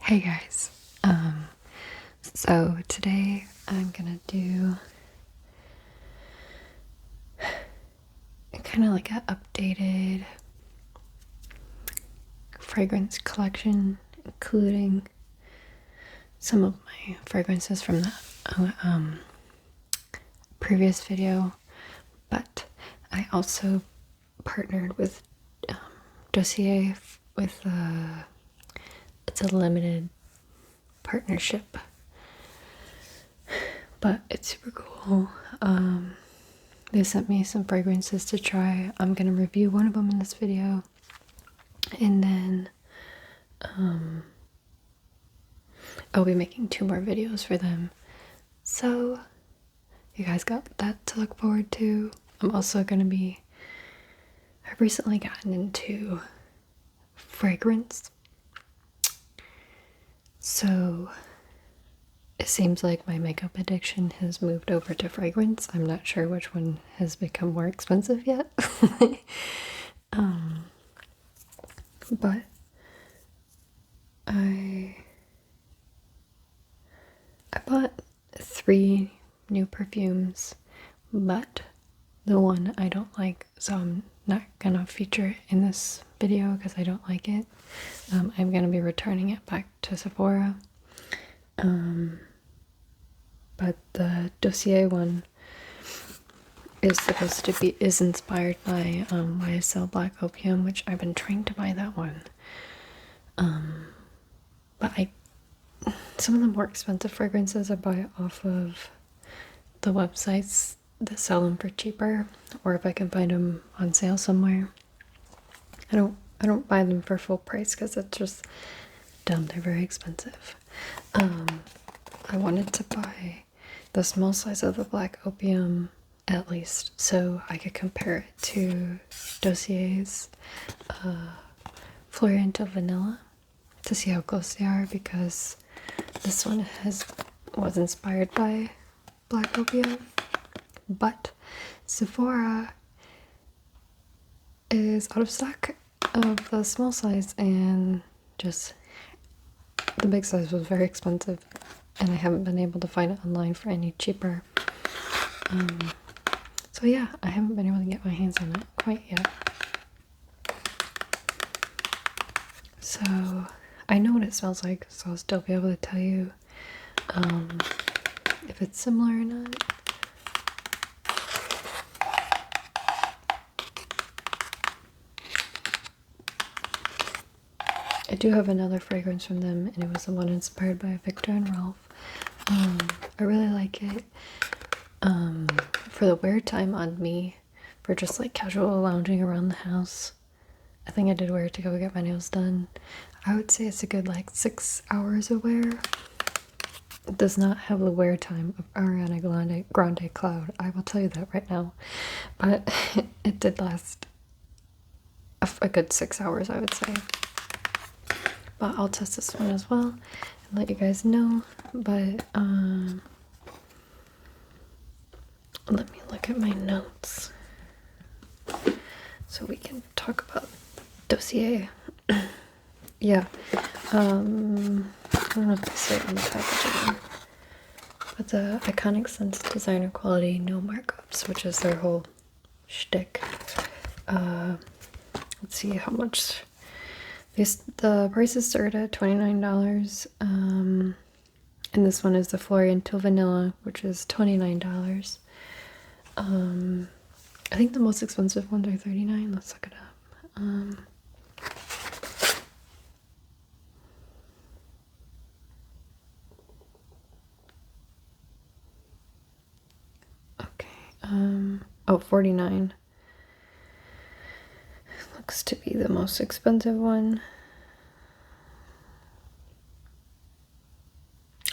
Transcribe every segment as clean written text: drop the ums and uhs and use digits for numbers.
Hey guys, so today I'm gonna do kind of like an updated fragrance collection, including some of my fragrances from the previous video, but I also partnered with Dossier with it's a limited partnership, but it's super cool. They sent me some fragrances to try. I'm gonna review one of them in this video, and then I'll be making 2 more videos for them. So you guys got that to look forward to. I've recently gotten into fragrance, so it seems like my makeup addiction has moved over to fragrance. I'm not sure which one has become more expensive yet. But I bought 3 new perfumes, but the one I don't like, so I'm not gonna feature it in this video because I don't like it. I'm gonna be returning it back to Sephora. But the Dossier one is inspired by YSL Black Opium, which I've been trying to buy that one. But some of the more expensive fragrances I buy off of the websites that sell them for cheaper, or if I can find them on sale somewhere. I don't buy them for full price because it's just dumb. They're very expensive. I wanted to buy the small size of the Black Opium at least, so I could compare it to Dossier's Florento Vanilla to see how close they are, because this one was inspired by Black Opium, but Sephora is out of stock of the small size, and just the big size was very expensive, and I haven't been able to find it online for any cheaper. So yeah, I haven't been able to get my hands on it quite yet. So I know what it smells like, so I'll still be able to tell you if it's similar or not. I do have another fragrance from them, and it was the one inspired by Victor and Ralph. I really like it. For the wear time on me, for just like casual lounging around the house. I think I did wear it to go get my nails done. I would say it's a good like 6 hours of wear. It does not have the wear time of Ariana Grande Cloud, I will tell you that right now. But it did last a good 6 hours, I would say. But I'll test this one as well and let you guys know. But let me look at my notes so we can talk about Dossier. Yeah, I don't know if they say it on the packaging, but the iconic scents, designer quality, no markups, which is their whole shtick. Let's see how much. The prices start at $29, and this one is the Florento Vanilla, which is $29. I think the most expensive ones are $39. Let's look it up. Okay, oh, $49. Looks to be the most expensive one.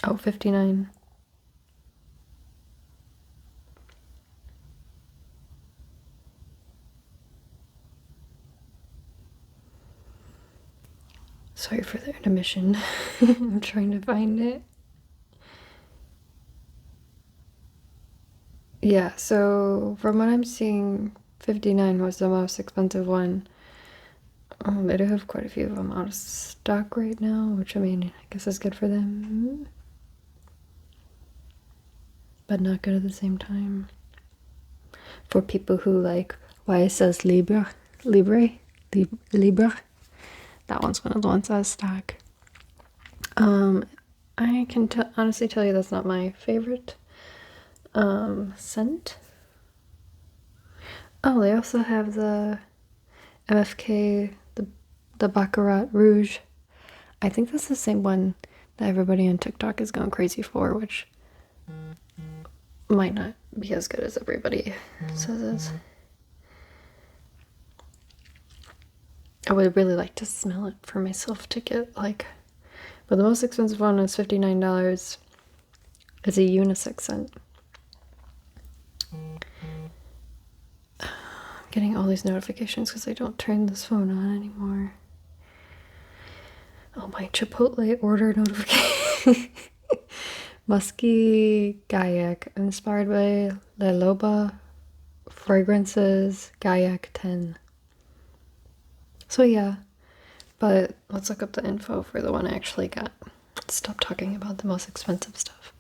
Oh, $59. Sorry for the intermission. I'm trying to find it. Yeah, so from what I'm seeing, $59 was the most expensive one. They do have quite a few of them out of stock right now, which I mean, I guess is good for them, but not good at the same time. For people who like why it says Libre, that one's one of the ones out of stock. I can honestly tell you that's not my favorite scent. Oh, they also have the MFK, the Baccarat Rouge. I think that's the same one that everybody on TikTok is going crazy for, which might not be as good as everybody says it is. I would really like to smell it for myself to get like, but the most expensive one is $59. It's a unisex scent. I'm getting all these notifications because I don't turn this phone on anymore. Oh, my Chipotle order notification. Musky Gaiac, inspired by La Loba Fragrances Gaiac 10. So yeah, but let's look up the info for the one I actually got. Let's stop talking about the most expensive stuff.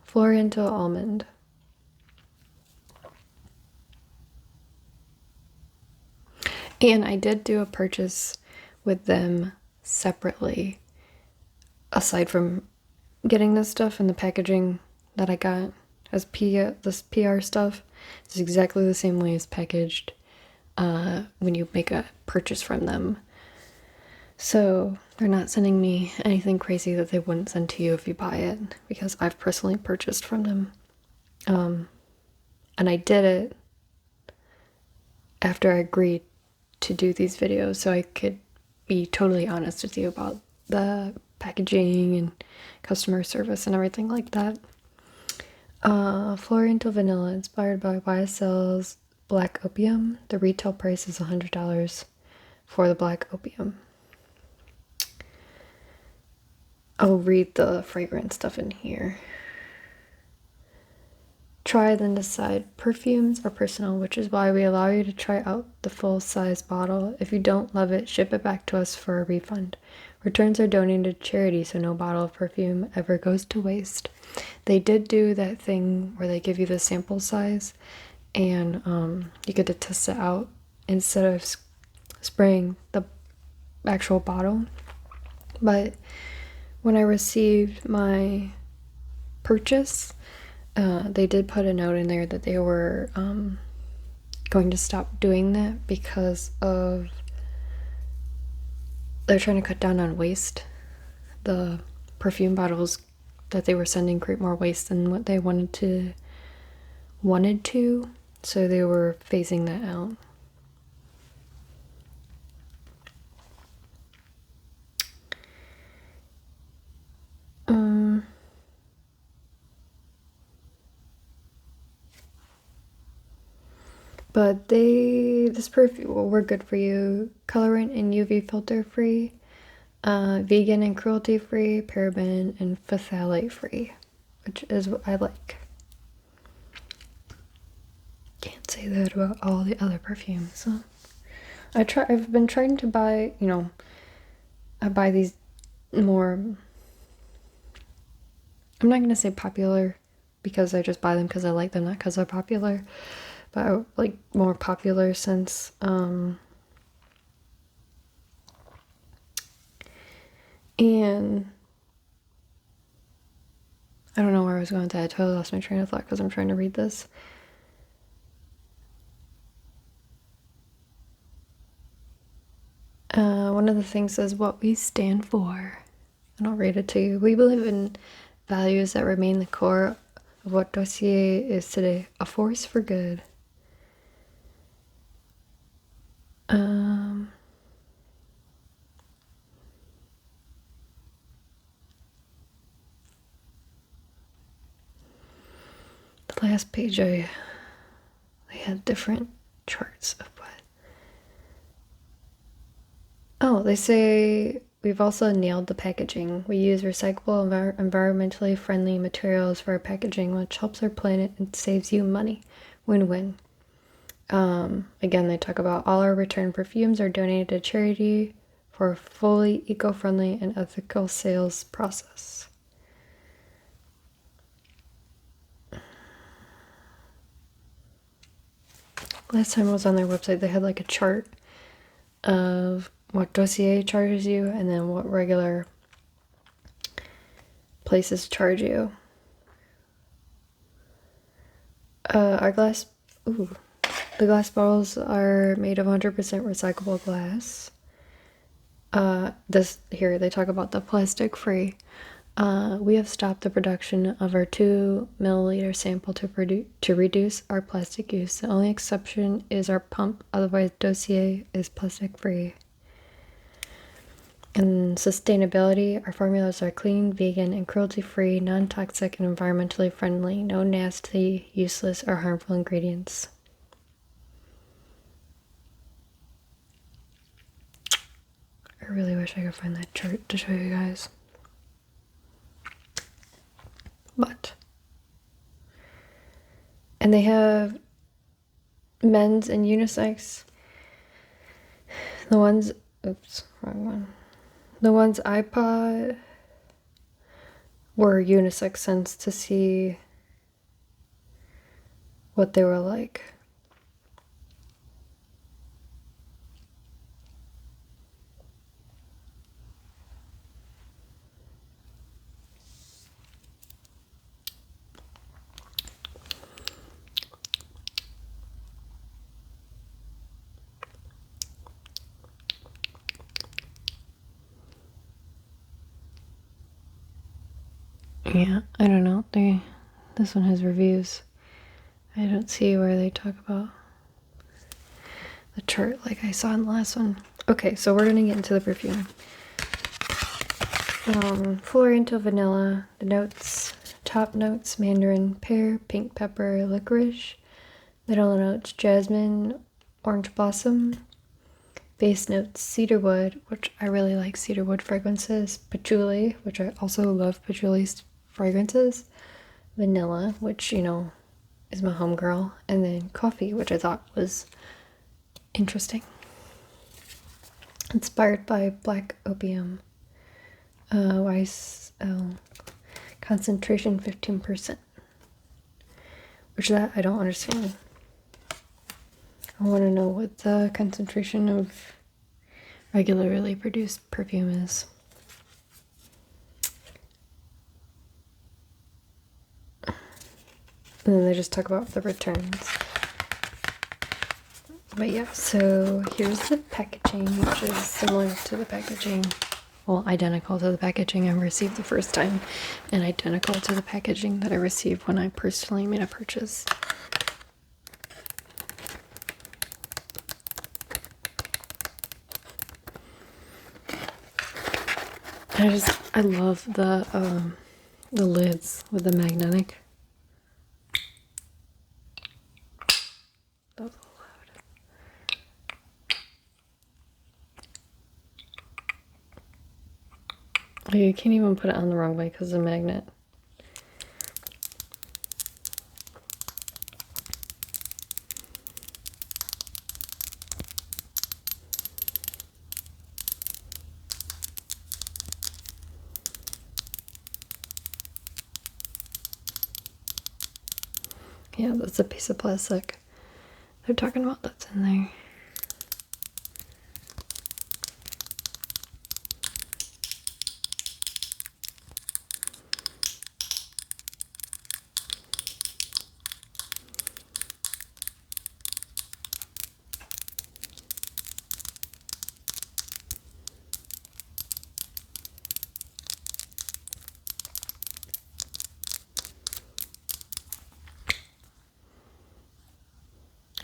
Florento Almond. And I did do a purchase with them separately, aside from getting this stuff and the packaging that I got as this PR stuff. It's exactly the same way it's packaged when you make a purchase from them. So they're not sending me anything crazy that they wouldn't send to you if you buy it, because I've personally purchased from them. And I did it after I agreed to do these videos so I could be totally honest with you about the packaging and customer service and everything like that. Florento Vanilla, inspired by YSL's Black Opium. The retail price is $100 for the Black Opium. I'll read the fragrance stuff in here. Try, then decide. Perfumes are personal, which is why we allow you to try out the full-size bottle. If you don't love it, ship it back to us for a refund. Returns are donated to charity, so no bottle of perfume ever goes to waste. They did do that thing where they give you the sample size, and you get to test it out instead of spraying the actual bottle. But when I received my purchase, they did put a note in there that they were going to stop doing that because of they're trying to cut down on waste. The perfume bottles that they were sending create more waste than what they wanted to, so they were phasing that out. But this perfume, well, we're good for you. Colorant and UV filter free, vegan and cruelty free, paraben and phthalate free, which is what I like. Can't say that about all the other perfumes. So I've been trying to buy, I buy these more, I'm not gonna say popular because I just buy them because I like them, not because they're popular. But I like more popular scents. And I don't know where I was going with that. I totally lost my train of thought because I'm trying to read this. One of the things is what we stand for. And I'll read it to you. We believe in values that remain the core of what Dossier is today. A force for good. The last page they had different charts of what. Oh, they say we've also nailed the packaging. We use recyclable, environmentally friendly materials for our packaging, which helps our planet and saves you money. Win-win. Again, they talk about all our return perfumes are donated to charity for a fully eco-friendly and ethical sales process. Last time I was on their website, they had like a chart of what Dossier charges you and then what regular places charge you. The glass bottles are made of 100% recyclable glass. Here they talk about the plastic free. We have stopped the production of our 2 milliliter sample to reduce our plastic use. The only exception is our pump, otherwise Dossier is plastic free. In sustainability, our formulas are clean, vegan, and cruelty-free, non-toxic, and environmentally friendly. No nasty, useless, or harmful ingredients. I really wish I could find that chart to show you guys. And they have men's and unisex. The ones I bought were unisex scents to see what they were like. Yeah, I don't know. This one has reviews. I don't see where they talk about the chart like I saw in the last one. Okay, so we're gonna get into the perfume. Florento Vanilla. The notes, top notes, mandarin, pear, pink pepper, licorice. Middle notes, jasmine, orange blossom. Base notes, cedarwood, which I really like cedarwood fragrances. Patchouli, which I also love patchouli's fragrances. Vanilla, which, you know, is my homegirl. And then coffee, which I thought was interesting. Inspired by black opium. Concentration 15%. Which that I don't understand. I want to know what the concentration of regularly produced perfume is. And then they just talk about the returns. But yeah, so here's the packaging, which is similar to the packaging, well, identical to the packaging I received the first time, and identical to the packaging that I received when I personally made a purchase. I love the lids with the magnetic. That was a little loud. You can't even put it on the wrong way because of the magnet. Yeah, that's a piece of plastic they're talking about that's in there.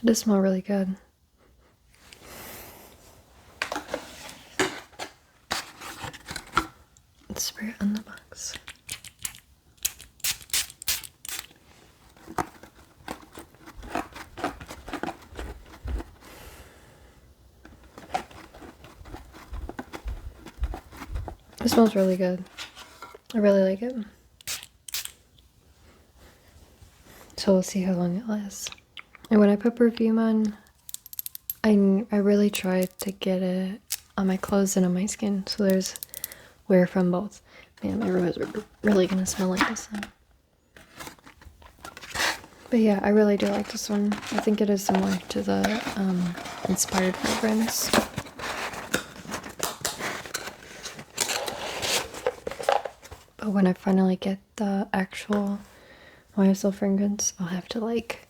It does smell really good. Let's spray it on the box. It smells really good. I really like it. So we'll see how long it lasts. And when I put perfume on, I really try to get it on my clothes and on my skin, so there's wear from both. Man, my room is really gonna smell like this then. But yeah, I really do like this one. I think it is similar to the inspired fragrance. But when I finally get the actual YSL fragrance, I'll have to like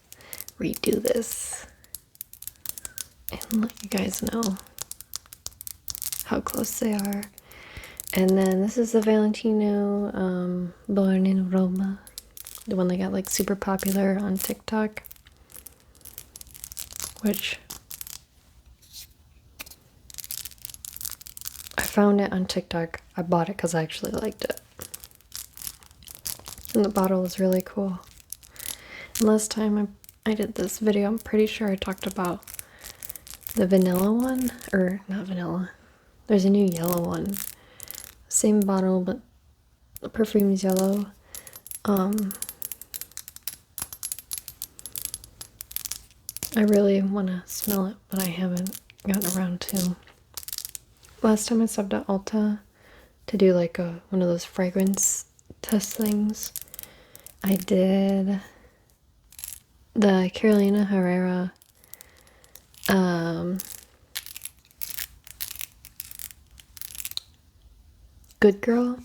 redo this and let you guys know how close they are. And then this is the Valentino Born in Roma, the one that got like super popular on TikTok, which I found it on TikTok. I bought it because I actually liked it. And the bottle was really cool. And last time I did this video, I'm pretty sure I talked about the vanilla one, or not vanilla. There's a new yellow one. Same bottle, but the perfume's yellow. I really want to smell it, but I haven't gotten around to. Last time I subbed at Ulta to do like one of those fragrance test things, I did the Carolina Herrera Good Girl.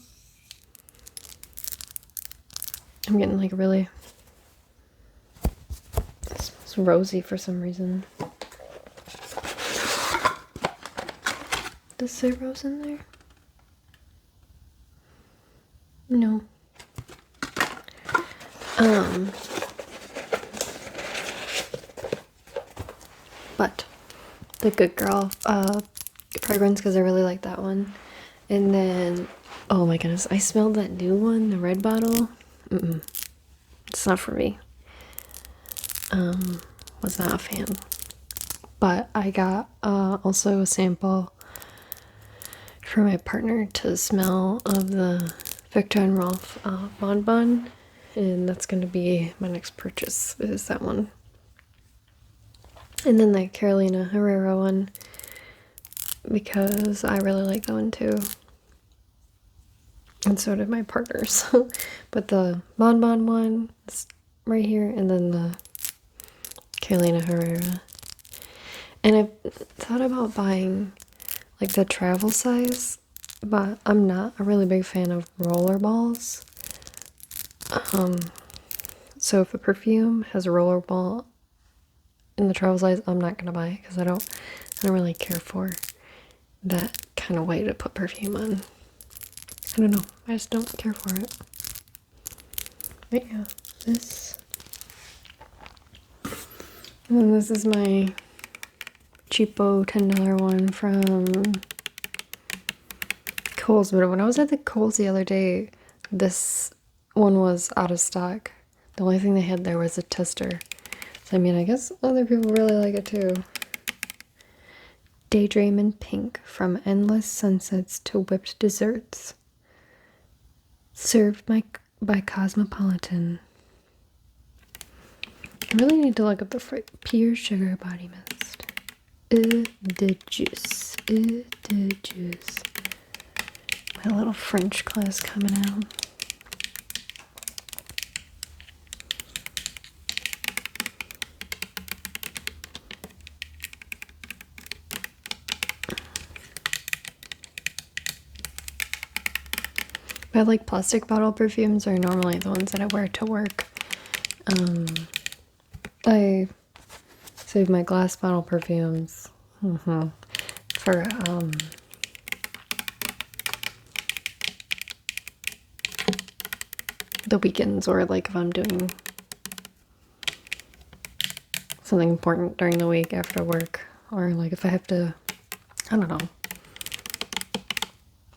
I'm getting like really, it smells rosy for some reason. Does it say rose in there? No. But the Good Girl fragrance, because I really like that one. And then, oh my goodness, I smelled that new one, the red bottle. It's not for me. Was not a fan. But I got also a sample for my partner to smell of the Viktor and Rolf Bon Bon, and that's going to be my next purchase, is that one. And then the Carolina Herrera one, because I really like that one too. And so did my partner. So, but the Bon Bon one is right here, and then the Carolina Herrera. And I've thought about buying like the travel size, but I'm not a really big fan of roller balls. So if a perfume has a roller ball in the travel size, I'm not gonna buy it because I don't really care for that kind of way to put perfume on. I don't know, I just don't care for it. But yeah, this. And then this is my cheapo $10 one from Kohl's. But when I was at the Kohl's the other day, this one was out of stock. The only thing they had there was a tester. So I mean, I guess other people really like it too. Daydream in Pink, From Endless Sunsets to Whipped Desserts. Served by Cosmopolitan. I really need to look up the Pure Sugar Body Mist. The juice. The juice. My little French class coming out. But like plastic bottle perfumes are normally the ones that I wear to work. I save my glass bottle perfumes for the weekends, or like if I'm doing something important during the week after work, or like if I have to, I don't know.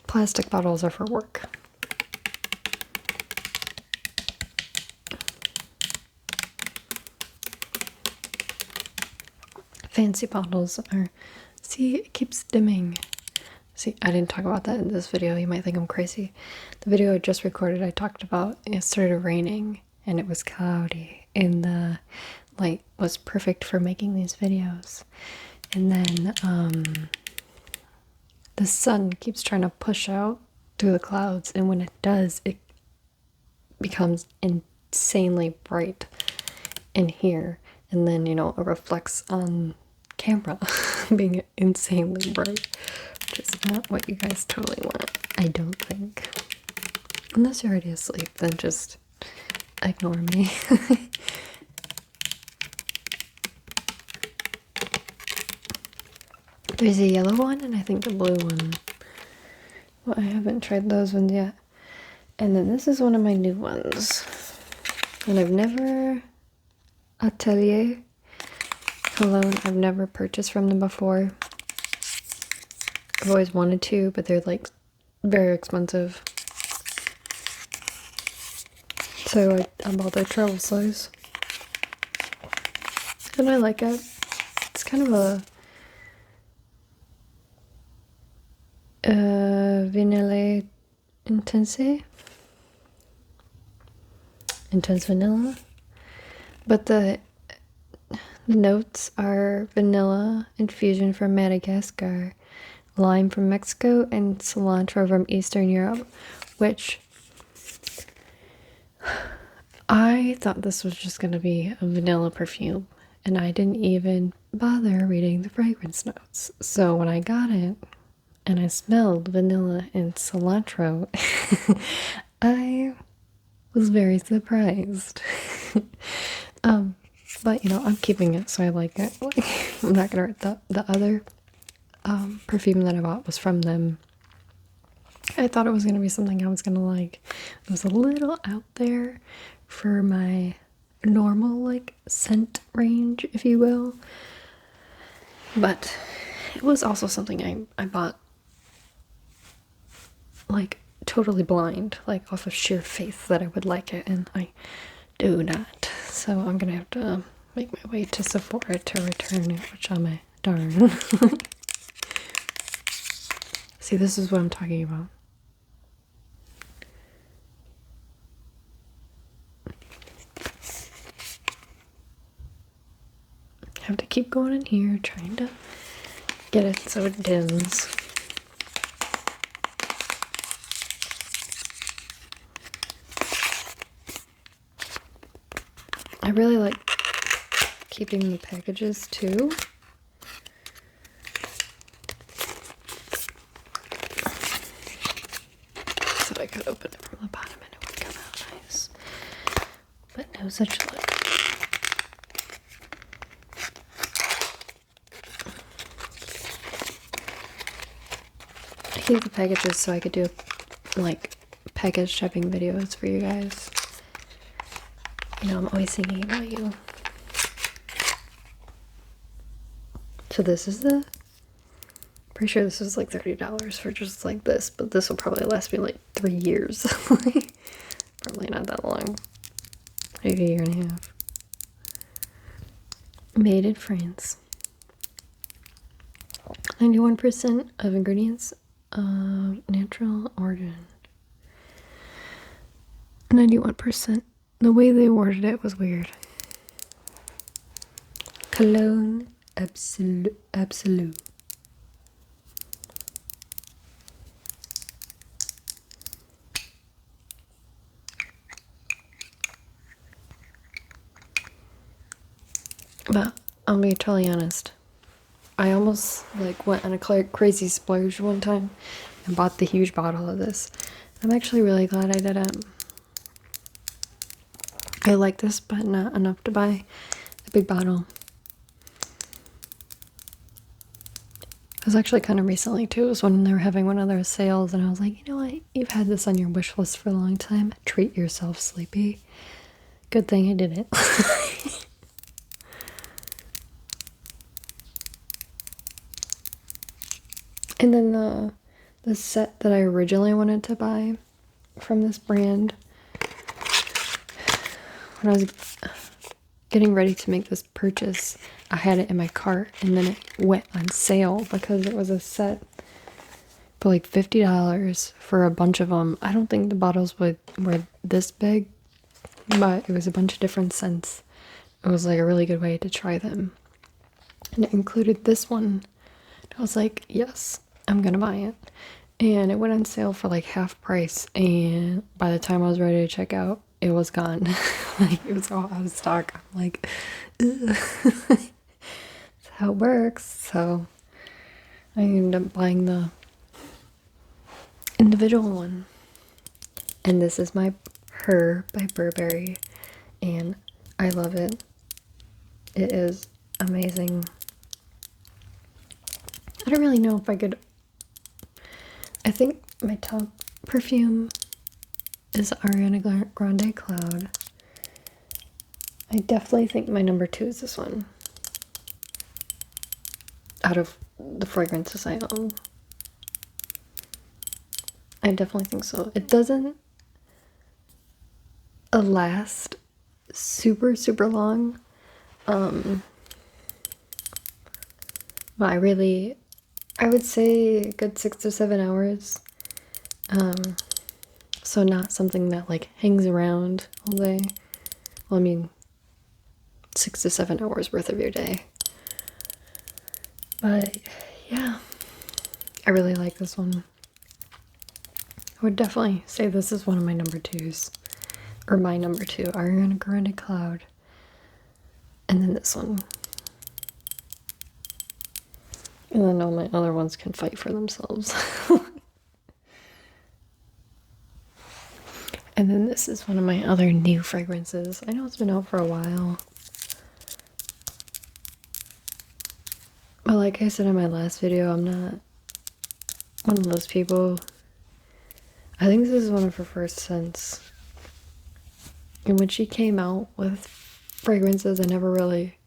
Plastic bottles are for work. Fancy bottles are, see, it keeps dimming. See, I didn't talk about that in this video. You might think I'm crazy. The video I just recorded, I talked about it started raining and it was cloudy, and the like was perfect for making these videos. And then the sun keeps trying to push out through the clouds, and when it does, it becomes insanely bright in here, and then, you know, it reflects on camera being insanely bright, which is not what you guys totally want, I don't think. Unless you're already asleep, then just ignore me. There's a yellow one and I think the blue one. Well, I haven't tried those ones yet. And then this is one of my new ones. And I've never... Atelier cologne. I've never purchased from them before. I've always wanted to, but they're like very expensive. So I bought their travel size. And I like it. It's kind of a vanilla intense vanilla, but the notes are vanilla infusion from Madagascar, lime from Mexico, and cilantro from Eastern Europe, which I thought this was just going to be a vanilla perfume, and I didn't even bother reading the fragrance notes. So when I got it and I smelled vanilla and cilantro, I was very surprised. But you know, I'm keeping it, so I like it. I'm not gonna write the other perfume that I bought was from them. I thought it was gonna be something I was gonna like. It was a little out there for my normal like scent range, if you will. But it was also something I bought like totally blind, like off of sheer faith that I would like it, and I do not. So I'm gonna have to make my way to Sephora to return it, which I'm a darn. See, this is what I'm talking about. I have to keep going in here, trying to get it so it dims. I really like keeping the packages too. So I could open it from the bottom and it would come out nice. But no such luck. I keep the packages so I could do like package shipping videos for you guys. You know, I'm always thinking about you. So this is pretty sure this is like $30 for just like this, but this will probably last me like 3 years. Probably not that long. Maybe a year and a half. Made in France. 91% of ingredients of natural origin. 91%. The way they worded it was weird. Cologne Absolute. But I'll be totally honest. I almost like went on a crazy splurge one time and bought the huge bottle of this. I'm actually really glad I did it. I like this, but not enough to buy a big bottle. It was actually kind of recently too. It was when they were having one of their sales, and I was like, you know what? You've had this on your wish list for a long time. Treat yourself, Sleepy. Good thing I did it. And then the set that I originally wanted to buy from this brand, when I was getting ready to make this purchase, I had it in my cart, and then it went on sale because it was a set for like $50 for a bunch of them. I don't think the bottles were this big, but it was a bunch of different scents. it was like a really good way to try them. And it included this one. I was like, yes, I'm gonna buy it. And it went on sale for like half price, and by the time I was ready to check out, it was gone. Like, it was all out of stock. I'm like, ugh. That's how it works. So I ended up buying the individual one. And this is my Her by Burberry, and I love it. It is amazing. I don't really know if I could. I think my top perfume is Ariana Grande Cloud. I definitely think my number 2 is this one. Out of the fragrances I own. I definitely think so. It doesn't last super, super long. But I would say a good 6 to 7 hours. So not something that like hangs around all day. Well, I mean, 6 to 7 hours worth of your day. But yeah, I really like this one. I would definitely say this is one of my number 2s. Or my number 2, Ariana Grande Cloud. And then this one. And then all my other ones can fight for themselves. And then this is one of my other new fragrances. I know it's been out for a while. But like I said in my last video, I'm not one of those people. I think this is one of her first scents. And when she came out with fragrances, I never really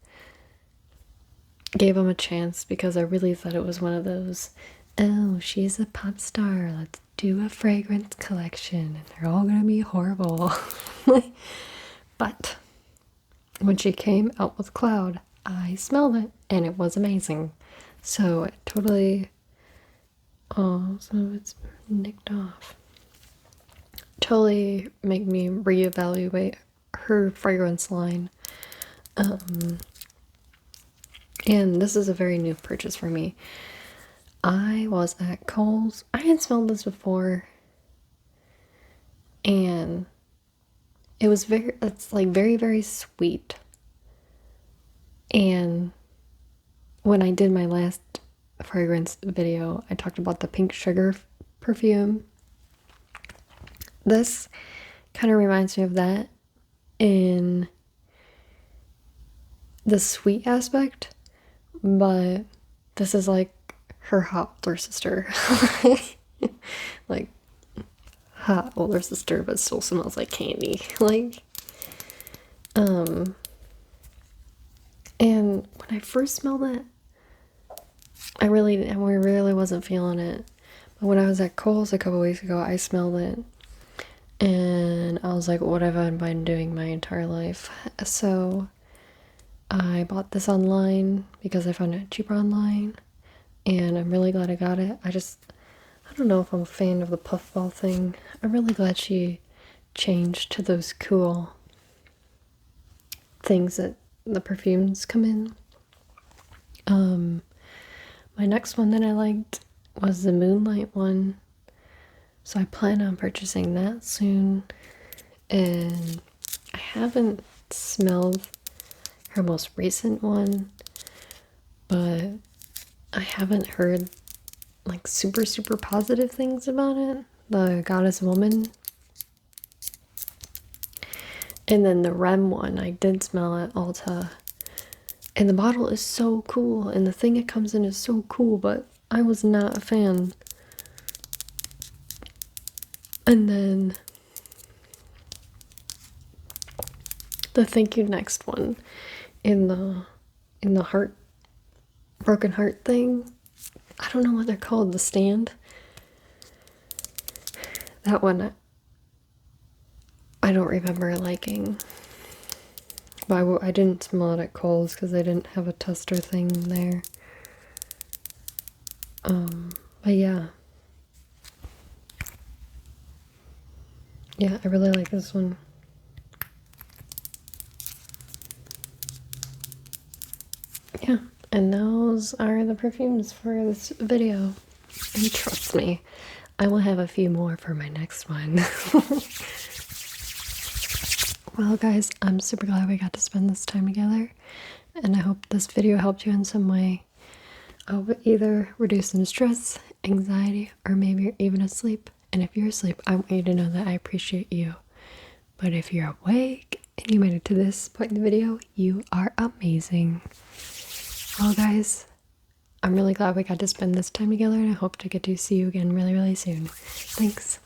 gave them a chance because I really thought it was one of those, oh, she's a pop star, let's do a fragrance collection and they're all gonna be horrible. But when she came out with Cloud, I smelled it and it was amazing. So it totally, oh, some of it's nicked off. Totally make me reevaluate her fragrance line. And this is a very new purchase for me. I was at Kohl's. I had smelled this before, and it's like very, very sweet. And when I did my last fragrance video, I talked about the pink sugar perfume. This kind of reminds me of that in the sweet aspect, but this is like her hot older sister. Like, hot older sister, but still smells like candy. Like, and when I first smelled it, I really wasn't feeling it. But when I was at Kohl's a couple weeks ago, I smelled it, and I was like, what have I been doing my entire life? So I bought this online because I found it cheaper online, and I'm really glad I got it. I don't know if I'm a fan of the puffball thing. I'm really glad she changed to those cool things that the perfumes come in. My next one that I liked was the Moonlight one, so I plan on purchasing that soon. And I haven't smelled her most recent one, but I haven't heard like super, super positive things about it. The Goddess Woman. And then the Rem one, I did smell at Ulta. And the bottle is so cool, and the thing it comes in is so cool, but I was not a fan. And then the Thank You Next one in the heart, broken heart thing. I don't know what they're called, the stand. That one I don't remember liking. But I didn't smell it at Kohl's because I didn't have a tester thing there. But yeah. Yeah, I really like this one. And those are the perfumes for this video. And trust me, I will have a few more for my next one. Well, guys, I'm super glad we got to spend this time together. And I hope this video helped you in some way. I hope it either reduce some stress, anxiety, or maybe you're even asleep. And if you're asleep, I want you to know that I appreciate you. But if you're awake and you made it to this point in the video, you are amazing. Well, guys, I'm really glad we got to spend this time together, and I hope to get to see you again really, really soon. Thanks.